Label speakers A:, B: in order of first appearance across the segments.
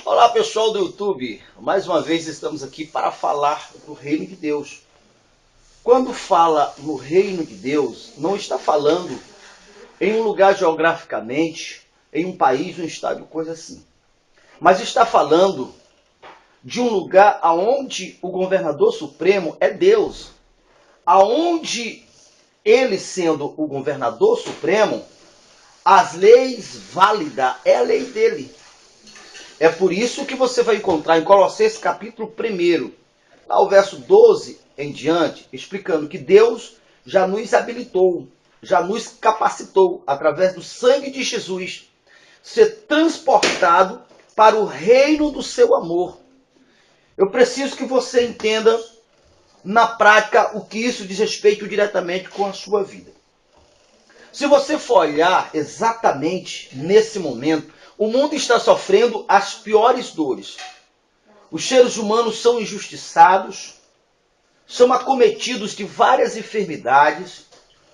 A: Olá pessoal do YouTube, mais uma vez estamos aqui para falar do reino de Deus. Quando fala no reino de Deus, não está falando em um lugar geograficamente, em um país, um estado, coisa assim. Mas está falando de um lugar aonde o governador supremo é Deus. Aonde ele sendo o governador supremo, as leis válidas é a lei dele. É por isso que você vai encontrar em Colossenses capítulo 1, lá o verso 12 em diante, explicando que Deus já nos habilitou, já nos capacitou, através do sangue de Jesus, ser transportado para o reino do seu amor. Eu preciso que você entenda na prática o que isso diz respeito diretamente com a sua vida. Se você for olhar exatamente nesse momento, o mundo está sofrendo as piores dores. Os seres humanos são injustiçados, são acometidos de várias enfermidades,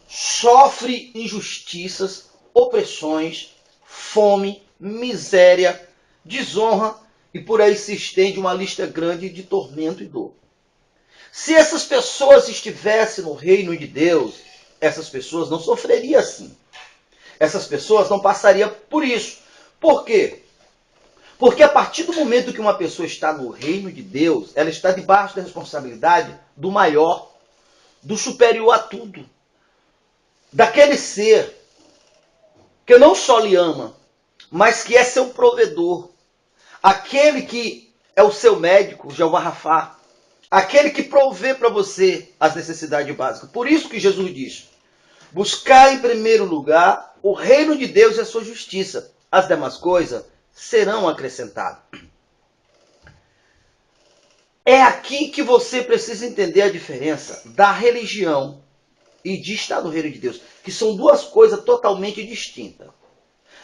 A: sofrem injustiças, opressões, fome, miséria, desonra e por aí se estende uma lista grande de tormento e dor. Se essas pessoas estivessem no reino de Deus, essas pessoas não sofreriam assim. Essas pessoas não passariam por isso. Por quê? Porque a partir do momento que uma pessoa está no reino de Deus, ela está debaixo da responsabilidade do maior, do superior a tudo. Daquele ser que não só lhe ama, mas que é seu provedor. Aquele que é o seu médico, Jeová Rafá. Aquele que provê para você as necessidades básicas. Por isso que Jesus diz: buscar em primeiro lugar o reino de Deus e a sua justiça. As demais coisas serão acrescentadas. É aqui que você precisa entender a diferença da religião e de estar no reino de Deus, que são duas coisas totalmente distintas.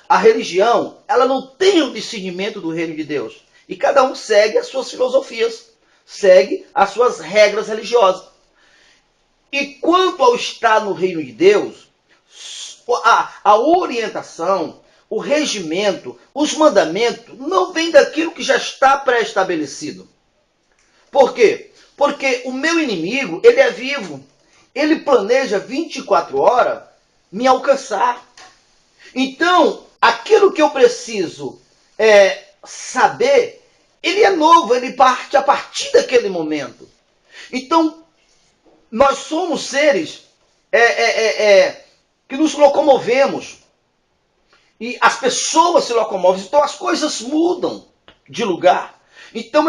A: A religião, ela não tem o discernimento do reino de Deus. E cada um segue as suas filosofias, segue as suas regras religiosas. E quanto ao estar no reino de Deus, a orientação, o regimento, os mandamentos não vêm daquilo que já está pré-estabelecido. Por quê? Porque o meu inimigo, ele é vivo. Ele planeja 24 horas me alcançar. Então, aquilo que eu preciso saber, ele é novo, ele parte a partir daquele momento. Então, nós somos seres que nos locomovemos. E as pessoas se locomovem, então as coisas mudam de lugar. Então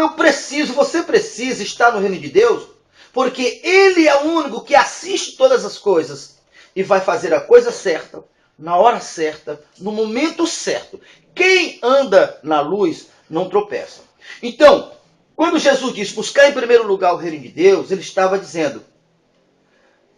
A: você precisa estar no reino de Deus, porque Ele é o único que assiste todas as coisas e vai fazer a coisa certa, na hora certa, no momento certo. Quem anda na luz não tropeça. Então, quando Jesus disse buscar em primeiro lugar o reino de Deus, Ele estava dizendo: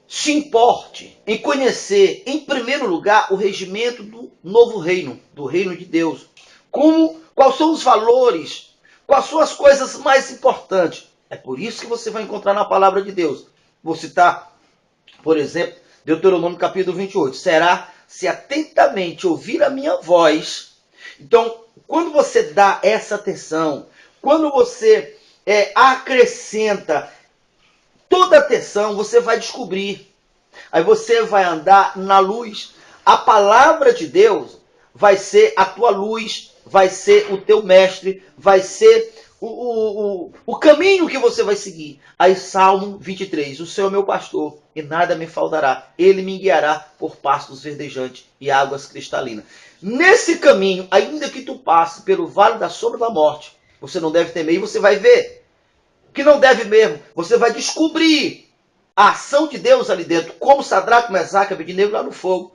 A: se importe em conhecer, em primeiro lugar, o regimento do novo reino, do reino de Deus. Quais são os valores, quais são as coisas mais importantes. É por isso que você vai encontrar na palavra de Deus. Vou citar, por exemplo, Deuteronômio capítulo 28. Será se atentamente ouvir a minha voz. Então, quando você dá essa atenção, quando você acrescenta toda atenção, você vai descobrir. Aí você vai andar na luz. A palavra de Deus vai ser a tua luz, vai ser o teu mestre, vai ser o caminho que você vai seguir. Aí Salmo 23, o Senhor é meu pastor e nada me faltará. Ele me guiará por pastos verdejantes e águas cristalinas. Nesse caminho, ainda que tu passe pelo vale da sombra da morte, você não deve temer e você vai ver que não deve mesmo. Você vai descobrir a ação de Deus ali dentro, como Sadraque, Mesaque e Abednego lá no fogo.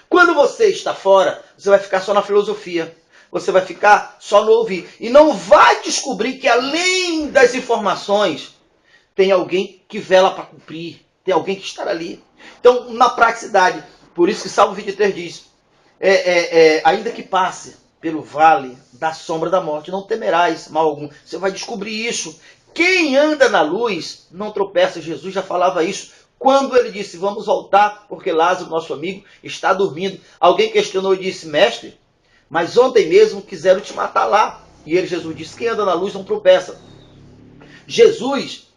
A: Quando você está fora, você vai ficar só na filosofia. Você vai ficar só no ouvir. E não vai descobrir que além das informações, tem alguém que vela para cumprir. Tem alguém que está ali. Então, na praticidade, por isso que Salmo 23 diz, ainda que passe pelo vale da sombra da morte, não temerás mal algum. Você vai descobrir isso. Quem anda na luz não tropeça. Jesus já falava isso quando ele disse: vamos voltar, porque Lázaro, nosso amigo, está dormindo. Alguém questionou e disse: mestre, mas ontem mesmo quiseram te matar lá. E Jesus disse, quem anda na luz não tropeça. Jesus,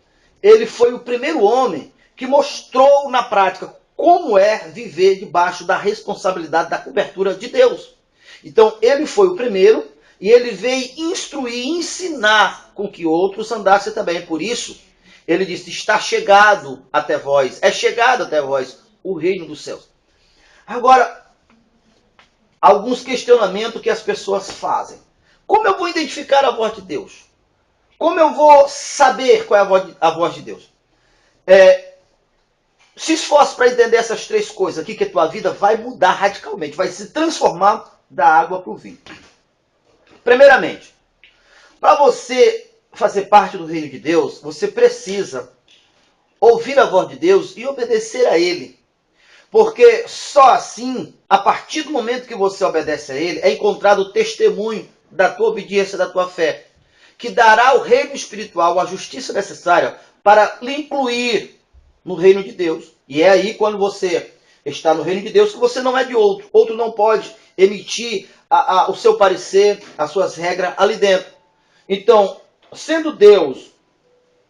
A: ele foi o primeiro homem que mostrou na prática como é viver debaixo da responsabilidade da cobertura de Deus. Então, ele foi o primeiro e ele veio instruir, ensinar com que outros andassem também. Por isso, ele disse, está chegado até vós, é chegado até vós o reino dos céus. Agora, alguns questionamentos que as pessoas fazem. Como eu vou identificar a voz de Deus? Como eu vou saber qual é a voz de Deus? Se esforce para entender essas três coisas aqui, que a tua vida vai mudar radicalmente, vai se transformar da água para o vinho. Primeiramente, para você fazer parte do reino de Deus, você precisa ouvir a voz de Deus e obedecer a Ele. Porque só assim, a partir do momento que você obedece a Ele, é encontrado o testemunho da tua obediência, da tua fé, que dará ao reino espiritual a justiça necessária para lhe incluir no reino de Deus. E é aí, quando você está no reino de Deus, que você não é de outro. Outro não pode emitir o seu parecer, as suas regras ali dentro. Então, sendo Deus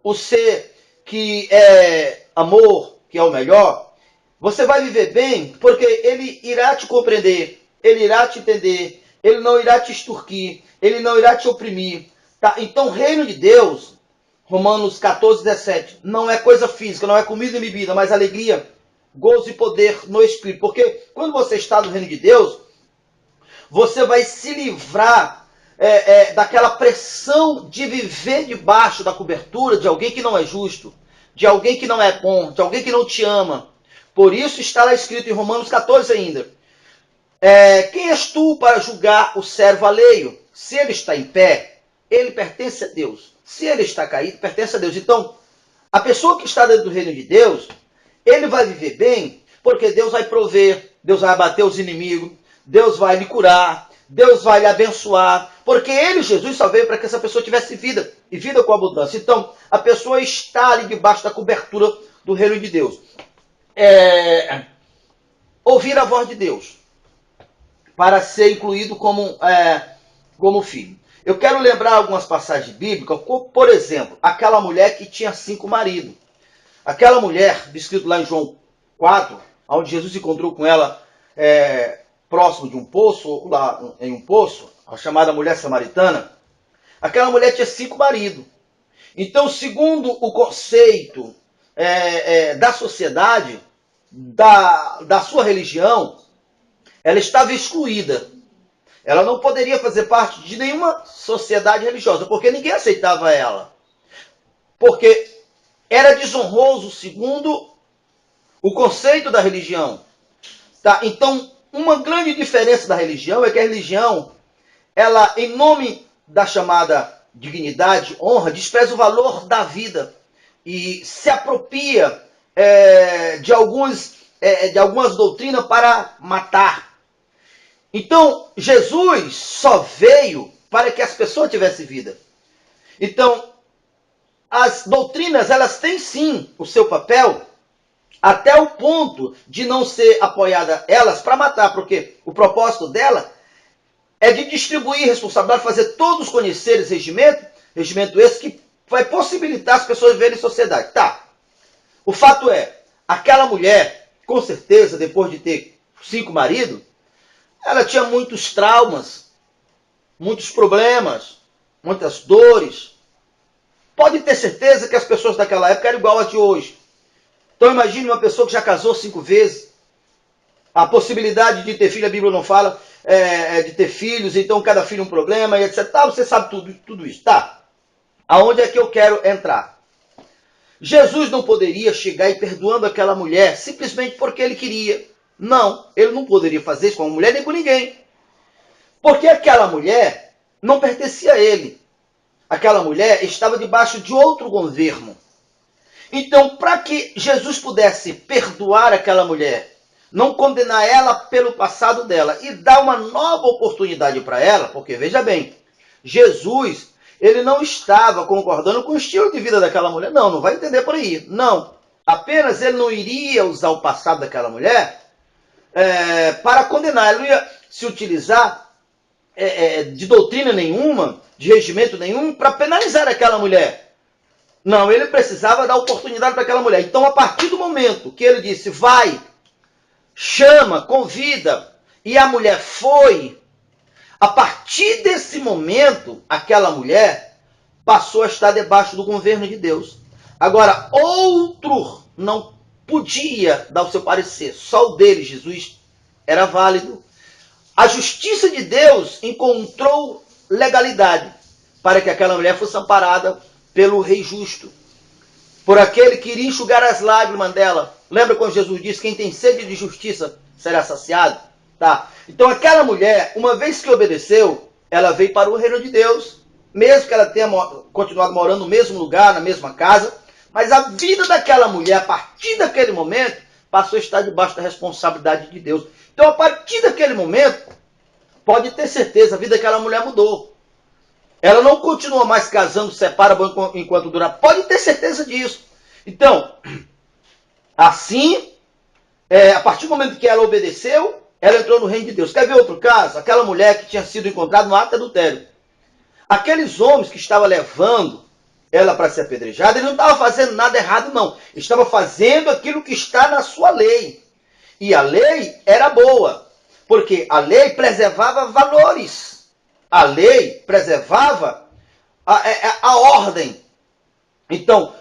A: o ser que é amor, que é o melhor, você vai viver bem porque Ele irá te compreender, Ele irá te entender, Ele não irá te extorquir, Ele não irá te oprimir. Tá? Então, o reino de Deus, Romanos 14, 17, não é coisa física, não é comida e bebida, mas alegria, gozo e poder no Espírito. Porque quando você está no reino de Deus, você vai se livrar daquela pressão de viver debaixo da cobertura de alguém que não é justo, de alguém que não é bom, de alguém que não te ama. Por isso está lá escrito em Romanos 14 ainda. Quem és tu para julgar o servo alheio? Se ele está em pé, ele pertence a Deus. Se ele está caído, pertence a Deus. Então, a pessoa que está dentro do reino de Deus, ele vai viver bem, porque Deus vai prover, Deus vai abater os inimigos, Deus vai lhe curar, Deus vai lhe abençoar, porque ele, Jesus, só veio para que essa pessoa tivesse vida, e vida com abundância. Então, a pessoa está ali debaixo da cobertura do reino de Deus. Ouvir a voz de Deus, para ser incluído como filho. Eu quero lembrar algumas passagens bíblicas, como, por exemplo, aquela mulher que tinha 5 maridos. Aquela mulher, descrito lá em João 4, onde Jesus encontrou com ela próximo de um poço, lá em um poço, a chamada mulher samaritana. Aquela mulher tinha 5 maridos. Então, segundo o conceito da sociedade, da sua religião, ela estava excluída. Ela não poderia fazer parte de nenhuma sociedade religiosa, porque ninguém aceitava ela. Porque era desonroso segundo o conceito da religião. Tá? Então, uma grande diferença da religião é que a religião, ela, em nome da chamada dignidade, honra, despreza o valor da vida e se apropria de algumas doutrinas para matar. Então, Jesus só veio para que as pessoas tivessem vida. Então, as doutrinas, elas têm sim o seu papel, até o ponto de não ser apoiada elas para matar, porque o propósito dela é de distribuir responsabilidade, fazer todos conhecerem esse regimento esse que vai possibilitar as pessoas viverem em sociedade. Tá. O fato é, aquela mulher, com certeza, depois de ter 5 maridos, ela tinha muitos traumas, muitos problemas, muitas dores. Pode ter certeza que as pessoas daquela época eram igual a de hoje. Então imagine uma pessoa que já casou 5 vezes. A possibilidade de ter filho, a Bíblia não fala, de ter filhos, então cada filho um problema, e etc. Tá, você sabe tudo isso. Tá. Aonde é que eu quero entrar? Jesus não poderia chegar e perdoando aquela mulher simplesmente porque ele queria. Não, ele não poderia fazer isso com uma mulher nem com ninguém. Porque aquela mulher não pertencia a ele. Aquela mulher estava debaixo de outro governo. Então, para que Jesus pudesse perdoar aquela mulher, não condenar ela pelo passado dela e dar uma nova oportunidade para ela, porque veja bem, Jesus, ele não estava concordando com o estilo de vida daquela mulher. Não, não vai entender por aí. Não. Apenas ele não iria usar o passado daquela mulher para condenar. Ele não ia se utilizar de doutrina nenhuma, de regimento nenhum, para penalizar aquela mulher. Não, ele precisava dar oportunidade para aquela mulher. Então, a partir do momento que ele disse, vai, chama, convida, e a mulher foi, a partir desse momento, aquela mulher passou a estar debaixo do governo de Deus. Agora, outro não podia dar o seu parecer, só o dele, Jesus, era válido. A justiça de Deus encontrou legalidade para que aquela mulher fosse amparada pelo rei justo, por aquele que iria enxugar as lágrimas dela. Lembra quando Jesus disse, quem tem sede de justiça será saciado? Tá. Então aquela mulher, uma vez que obedeceu, ela veio para o reino de Deus, mesmo que ela tenha continuado morando no mesmo lugar, na mesma casa, mas a vida daquela mulher, a partir daquele momento, passou a estar debaixo da responsabilidade de Deus. Então, a partir daquele momento, pode ter certeza, a vida daquela mulher mudou. Ela não continua mais casando, separa enquanto durar. Pode ter certeza disso. Então, assim, a partir do momento que ela obedeceu, ela entrou no reino de Deus. Quer ver outro caso? Aquela mulher que tinha sido encontrada no ato de adultério. Aqueles homens que estavam levando ela para ser apedrejada, ele não estava fazendo nada errado, não. Estava fazendo aquilo que está na sua lei. E a lei era boa, porque a lei preservava valores. A lei preservava a ordem. Então,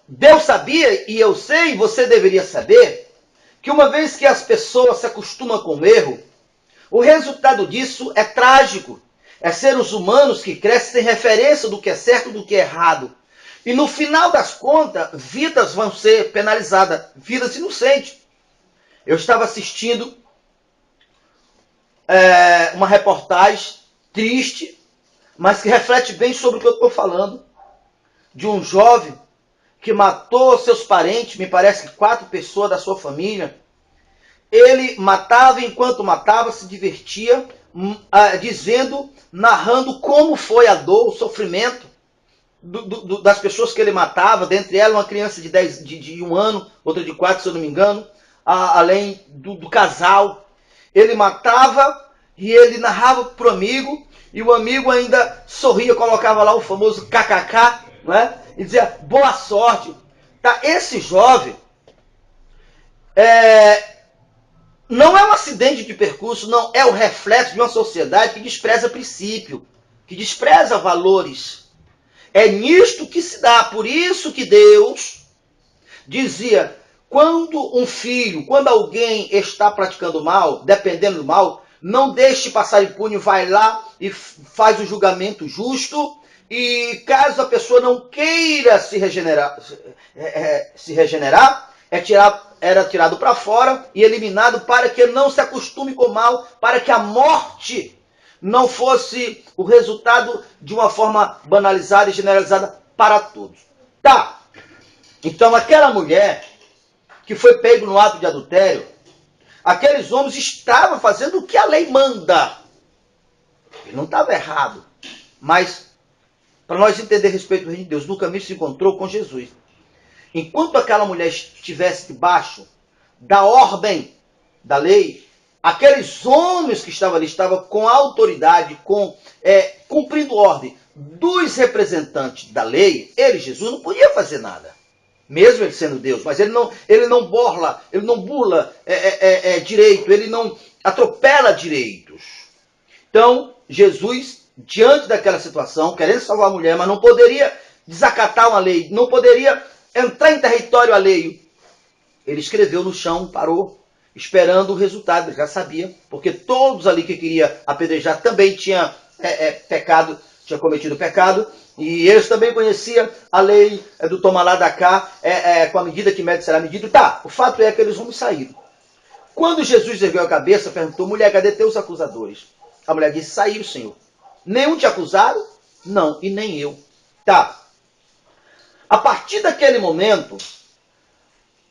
A: Deus sabia, e eu sei, você deveria saber, que uma vez que as pessoas se acostumam com o erro, o resultado disso é trágico. É seres humanos que crescem sem referência do que é certo e do que é errado. E no final das contas, vidas vão ser penalizadas, vidas inocentes. Eu estava assistindo uma reportagem triste, mas que reflete bem sobre o que eu estou falando, de um jovem que matou seus parentes, me parece que 4 pessoas da sua família. Ele matava, enquanto matava, se divertia, narrando como foi a dor, o sofrimento das pessoas que ele matava, dentre elas uma criança de 1 ano, outra de 4, se eu não me engano, além do casal. Ele matava e ele narrava para o amigo, e o amigo ainda sorria, colocava lá o famoso kkk, né? E dizia, boa sorte. Tá? Esse jovem não é um acidente de percurso, não, é o reflexo de uma sociedade que despreza princípio, que despreza valores. É nisto que se dá, por isso que Deus dizia, quando alguém está praticando mal, dependendo do mal, não deixe passar impune, vai lá e faz o julgamento justo, e caso a pessoa não queira se regenerar, era tirado para fora e eliminado para que não se acostume com o mal, para que a morte não fosse o resultado de uma forma banalizada e generalizada para todos. Tá, então aquela mulher que foi pego no ato de adultério, aqueles homens estavam fazendo o que a lei manda. Ele não estava errado, mas para nós entender a respeito do reino de Deus, no caminho se encontrou com Jesus. Enquanto aquela mulher estivesse debaixo da ordem da lei, aqueles homens que estavam ali estavam com autoridade, cumprindo ordem dos representantes da lei. Ele, Jesus, não podia fazer nada, mesmo ele sendo Deus, mas ele não burla direito, ele não atropela direitos. Então, Jesus, diante daquela situação, querendo salvar a mulher, mas não poderia desacatar uma lei, não poderia entrar em território alheio. Ele escreveu no chão, parou, esperando o resultado. Ele já sabia, porque todos ali que queria apedrejar também tinham pecado, tinham cometido pecado, e eles também conheciam a lei do tomar lá da cá, com a medida que mede será medido. Tá, o fato é que eles homens saíram. Quando Jesus ergueu a cabeça, perguntou, mulher, cadê teus acusadores? A mulher disse, saíram, Senhor. Nenhum te acusaram? Não, e nem eu. Tá. A partir daquele momento,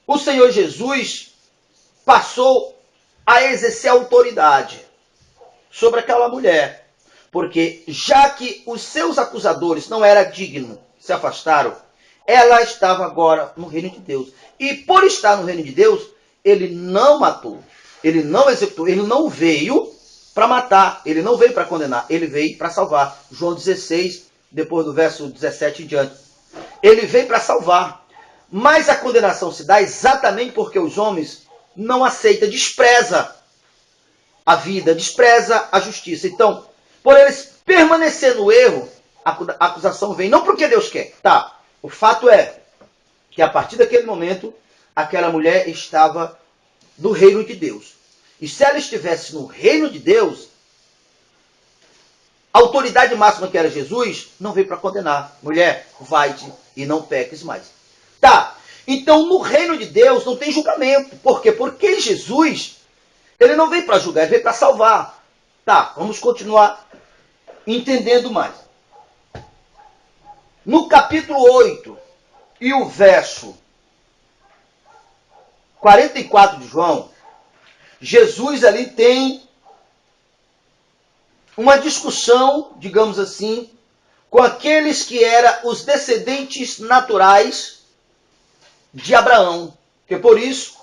A: o Senhor Jesus passou a exercer autoridade sobre aquela mulher. Porque já que os seus acusadores não eram dignos, se afastaram, ela estava agora no reino de Deus. E por estar no reino de Deus, ele não matou, ele não executou, ele não veio para matar, ele não veio para condenar, ele veio para salvar. João 16, depois do verso 17 em diante. Ele veio para salvar. Mas a condenação se dá exatamente porque os homens não aceitam, despreza a vida, despreza a justiça. Então, por eles permanecer no erro, a acusação vem, não porque Deus quer. Tá, o fato é que a partir daquele momento, aquela mulher estava no reino de Deus. E se ela estivesse no reino de Deus, a autoridade máxima que era Jesus, não veio para condenar. Mulher, vai-te e não peques mais. Tá, então no reino de Deus não tem julgamento. Por quê? Porque Jesus, ele não veio para julgar, ele veio para salvar. Tá, vamos continuar entendendo mais. No capítulo 8 e o verso 44 de João, Jesus ali tem uma discussão, digamos assim, com aqueles que eram os descendentes naturais de Abraão. Que por isso,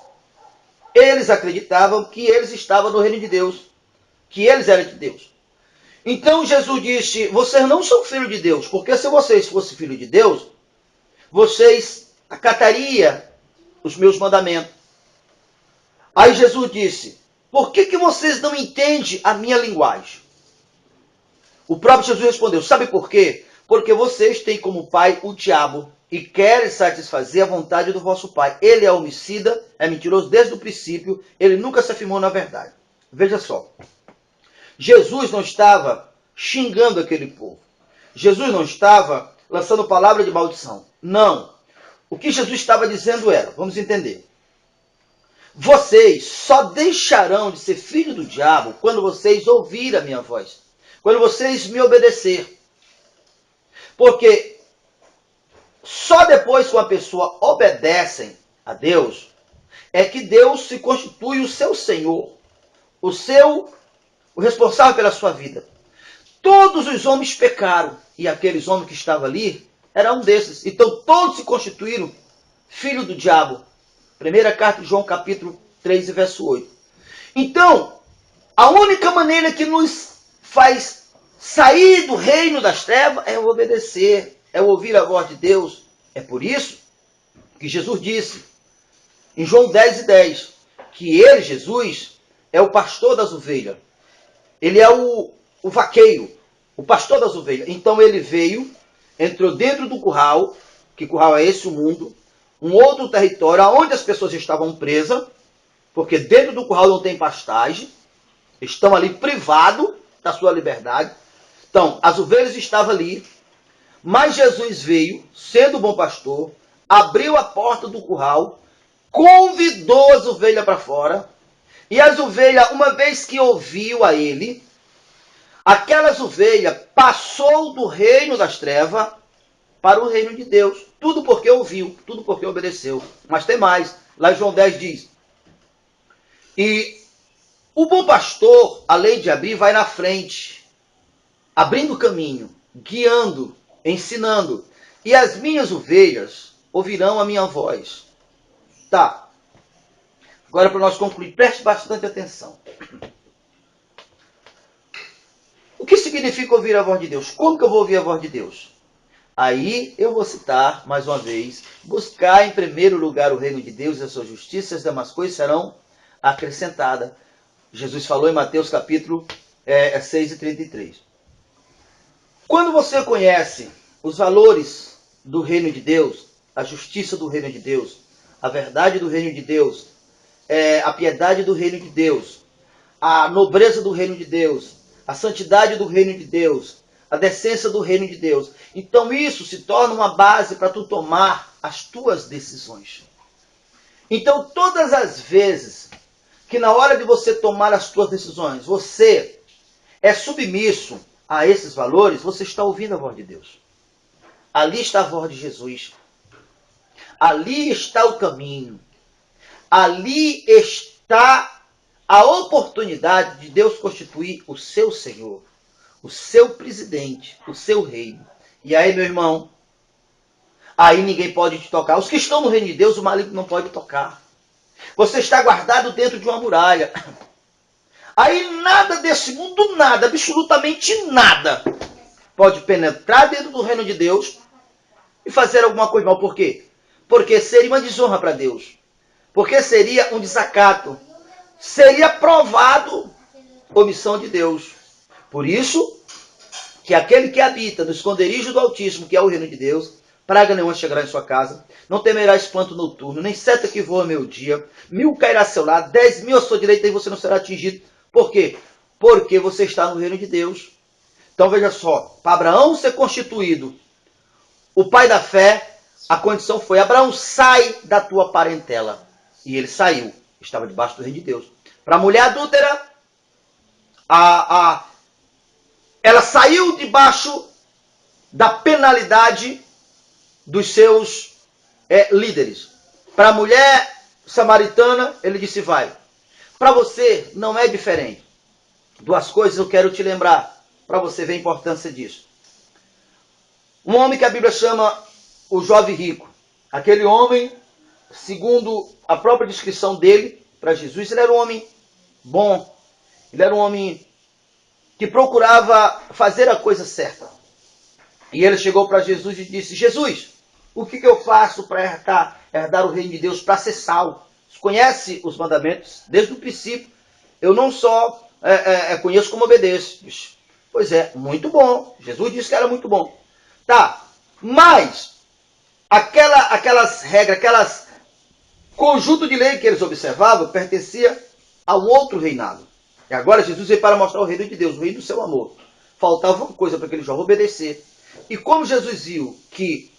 A: eles acreditavam que eles estavam no reino de Deus, que eles eram de Deus. Então Jesus disse, vocês não são filhos de Deus, porque se vocês fossem filhos de Deus, vocês acatariam os meus mandamentos. Aí Jesus disse, por que vocês não entendem a minha linguagem? O próprio Jesus respondeu, sabe por quê? Porque vocês têm como pai o diabo e querem satisfazer a vontade do vosso pai. Ele é homicida, é mentiroso desde o princípio, ele nunca se afirmou na verdade. Veja só, Jesus não estava xingando aquele povo. Jesus não estava lançando palavra de maldição. Não. O que Jesus estava dizendo era, vamos entender, vocês só deixarão de ser filhos do diabo quando vocês ouvirem a minha voz. Quando vocês me obedecer. Porque só depois que uma pessoa obedece a Deus, é que Deus se constitui o seu Senhor, o responsável pela sua vida. Todos os homens pecaram, e aqueles homens que estavam ali, era um desses. Então todos se constituíram filho do diabo. Primeira carta de João, capítulo 3, verso 8. Então, a única maneira que nos faz sair do reino das trevas é obedecer, é ouvir a voz de Deus. É por isso que Jesus disse, em João 10:10, que ele, Jesus, é o pastor das ovelhas. Ele é o vaqueiro, o pastor das ovelhas. Então ele veio, entrou dentro do curral, que curral é esse, o mundo, um outro território onde as pessoas estavam presas, porque dentro do curral não tem pastagem, estão ali privados da sua liberdade. Então, as ovelhas estavam ali, mas Jesus veio, sendo o bom pastor, abriu a porta do curral, convidou as ovelhas para fora, e as ovelhas, uma vez que ouviu a ele, aquelas ovelhas passou do reino das trevas para o reino de Deus. Tudo porque ouviu, tudo porque obedeceu. Mas tem mais. Lá em João 10 diz, e o bom pastor, além de abrir, vai na frente, abrindo o caminho, guiando, ensinando. E as minhas ovelhas ouvirão a minha voz. Tá. Agora para nós concluir, preste bastante atenção. O que significa ouvir a voz de Deus? Como que eu vou ouvir a voz de Deus? Aí eu vou citar, mais uma vez, buscar em primeiro lugar o reino de Deus e a sua justiça, as demais coisas serão acrescentadas. Jesus falou em Mateus capítulo 6:33. Quando você conhece os valores do reino de Deus, a justiça do reino de Deus, a verdade do reino de Deus, a piedade do reino de Deus, a nobreza do reino de Deus, a santidade do reino de Deus, a decência do reino de Deus. Então isso se torna uma base para tu tomar as tuas decisões. Então todas as vezes que na hora de você tomar as tuas decisões, você é submisso a esses valores, você está ouvindo a voz de Deus. Ali está a voz de Jesus. Ali está o caminho. Ali está a oportunidade de Deus constituir o seu Senhor, o seu presidente, o seu rei. E aí, meu irmão, aí ninguém pode te tocar. Os que estão no reino de Deus, o maligno não pode tocar. Você está guardado dentro de uma muralha. Aí nada desse mundo, nada, absolutamente nada, pode penetrar dentro do reino de Deus e fazer alguma coisa mal. Por quê? Porque seria uma desonra para Deus. Porque seria um desacato. Seria provado omissão de Deus. Por isso, que aquele que habita no esconderijo do Altíssimo, que é o reino de Deus, praga nenhuma chegará em sua casa, não temerá espanto noturno, nem seta que voa meio-dia, 1000 cairá a seu lado, 10.000 à sua direita e você não será atingido. Por quê? Porque você está no reino de Deus. Então veja só, para Abraão ser constituído o pai da fé, a condição foi: Abraão, sai da tua parentela. E ele saiu, estava debaixo do reino de Deus. Para a mulher adúltera, ela saiu debaixo da penalidade dos seus líderes. Para a mulher samaritana, ele disse: vai. Para você não é diferente. Duas coisas eu quero te lembrar, para você ver a importância disso. Um homem que a Bíblia chama o jovem rico. Aquele homem, segundo a própria descrição dele para Jesus, ele era um homem bom. Ele era um homem que procurava fazer a coisa certa. E ele chegou para Jesus e disse: Jesus, o que eu faço para herdar o reino de Deus, para ser salvo? Você conhece os mandamentos desde o princípio. Eu não só conheço como obedeço. Pois é, muito bom. Jesus disse que era muito bom. Tá, mas aquelas regras, aquelas conjunto de lei que eles observavam, pertencia a um outro reinado. E agora Jesus veio para mostrar o reino de Deus, o reino do seu amor. Faltava uma coisa para aquele jovem: obedecer. E como Jesus viu que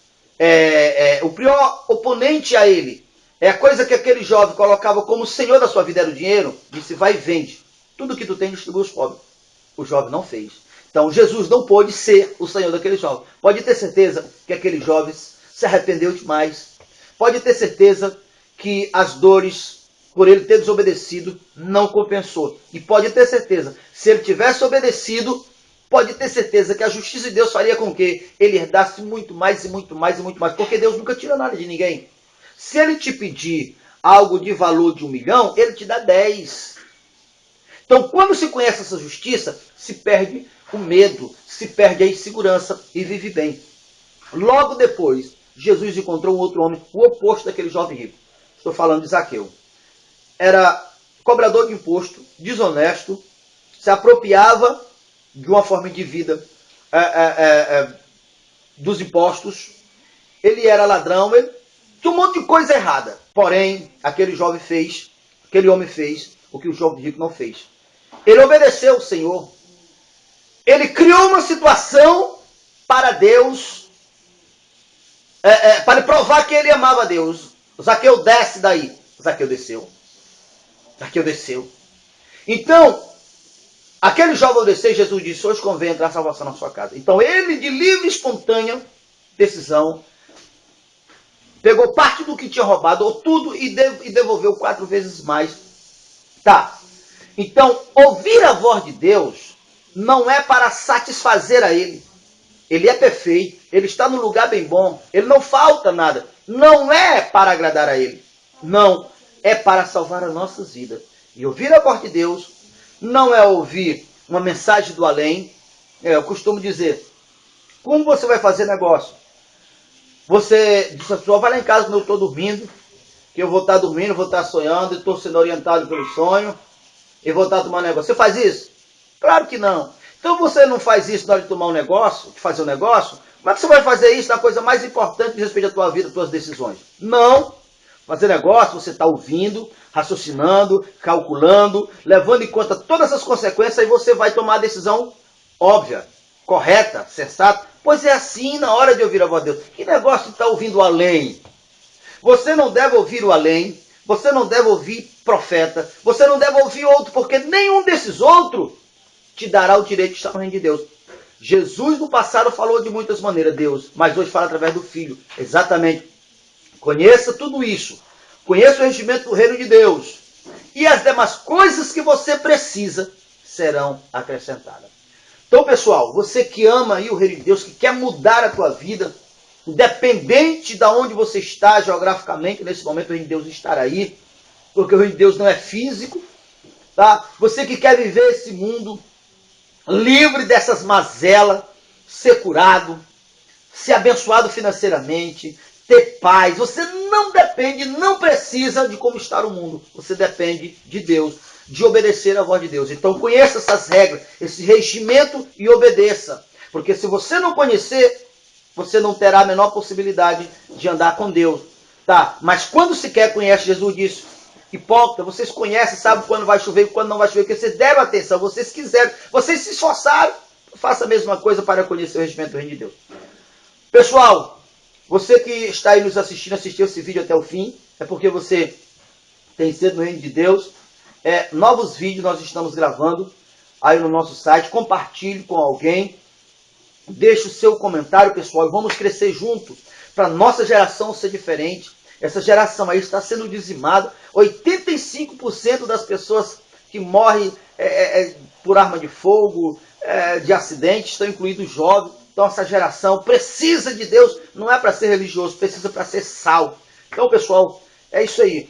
A: o pior oponente a ele, a coisa que aquele jovem colocava como senhor da sua vida era o dinheiro, disse: vai e vende. Tudo que tu tem, distribui aos pobres. O jovem não fez. Então Jesus não pôde ser o senhor daquele jovem. Pode ter certeza que aquele jovem se arrependeu demais. Pode ter certeza que as dores por ele ter desobedecido não compensou. E pode ter certeza, se ele tivesse obedecido, pode ter certeza que a justiça de Deus faria com que ele herdasse muito mais e muito mais e muito mais. Porque Deus nunca tira nada de ninguém. Se ele te pedir algo de valor de 1 milhão, ele te dá 10. Então, quando se conhece essa justiça, se perde o medo, se perde a insegurança e vive bem. Logo depois, Jesus encontrou um outro homem, o oposto daquele jovem rico. Estou falando de Zaqueu. Era cobrador de imposto, desonesto, se apropriava de uma forma de vida dos impostos. Ele era ladrão, ele tinha um monte de coisa errada. Porém, aquele homem fez o que o jovem rico não fez. Ele obedeceu ao Senhor. Ele criou uma situação para Deus, para provar que ele amava a Deus. Zaqueu, desce daí. Zaqueu desceu. Então, aquele jovem desceu, Jesus disse: hoje convém entrar a salvação na sua casa. Então ele, de livre e espontânea decisão, pegou parte do que tinha roubado, ou tudo, e devolveu 4 vezes mais. Tá. Então, ouvir a voz de Deus não é para satisfazer a Ele. Ele é perfeito, Ele está no lugar bem bom, Ele não falta nada. Não é para agradar a Ele. Não, é para salvar as nossas vidas. E ouvir a voz de Deus não é ouvir uma mensagem do além. Eu costumo dizer: como você vai fazer negócio? Você diz: pessoal, vai lá em casa quando eu estou dormindo, que eu vou estar dormindo, vou estar sonhando, estou sendo orientado pelo sonho, e vou estar tomando negócio. Você faz isso? Claro que não. Então você não faz isso na hora de tomar um negócio, de fazer um negócio. Como é que você vai fazer isso na coisa mais importante de respeito à tua vida, às tuas decisões? Não. Fazer negócio, você está ouvindo, raciocinando, calculando, levando em conta todas as consequências, e você vai tomar a decisão óbvia, correta, sensata. Pois é assim na hora de ouvir a voz de Deus. Que negócio de estar ouvindo o além? Você não deve ouvir o além, você não deve ouvir profeta, você não deve ouvir outro, porque nenhum desses outros te dará o direito de estar no reino de Deus. Jesus no passado falou de muitas maneiras, Deus, mas hoje fala através do Filho. Exatamente. Conheça tudo isso. Conheça o regimento do reino de Deus. E as demais coisas que você precisa serão acrescentadas. Então, pessoal, você que ama aí o reino de Deus, que quer mudar a tua vida, independente de onde você está geograficamente, nesse momento o reino de Deus estará aí, porque o reino de Deus não é físico, tá? Você que quer viver esse mundo livre dessas mazelas, ser curado, ser abençoado financeiramente, ter paz. Você não depende, não precisa de como está o mundo. Você depende de Deus, de obedecer à voz de Deus. Então conheça essas regras, esse regimento e obedeça. Porque se você não conhecer, você não terá a menor possibilidade de andar com Deus. Tá? Mas quando se quer, conhece, Jesus disse, hipócrita, vocês conhecem, sabem quando vai chover e quando não vai chover, porque vocês deram atenção, vocês quiseram, vocês se esforçaram, faça a mesma coisa para conhecer o regimento do reino de Deus. Pessoal, você que está aí nos assistindo, assistiu esse vídeo até o fim, é porque você tem sede no reino de Deus. Novos vídeos nós estamos gravando aí no nosso site, compartilhe com alguém, deixe o seu comentário, pessoal, e vamos crescer juntos para a nossa geração ser diferente. Essa geração aí está sendo dizimada. 85% das pessoas que morrem por arma de fogo, de acidente, estão incluídos jovens. Então essa geração precisa de Deus, não é para ser religioso, precisa para ser sal. Então, pessoal, é isso aí.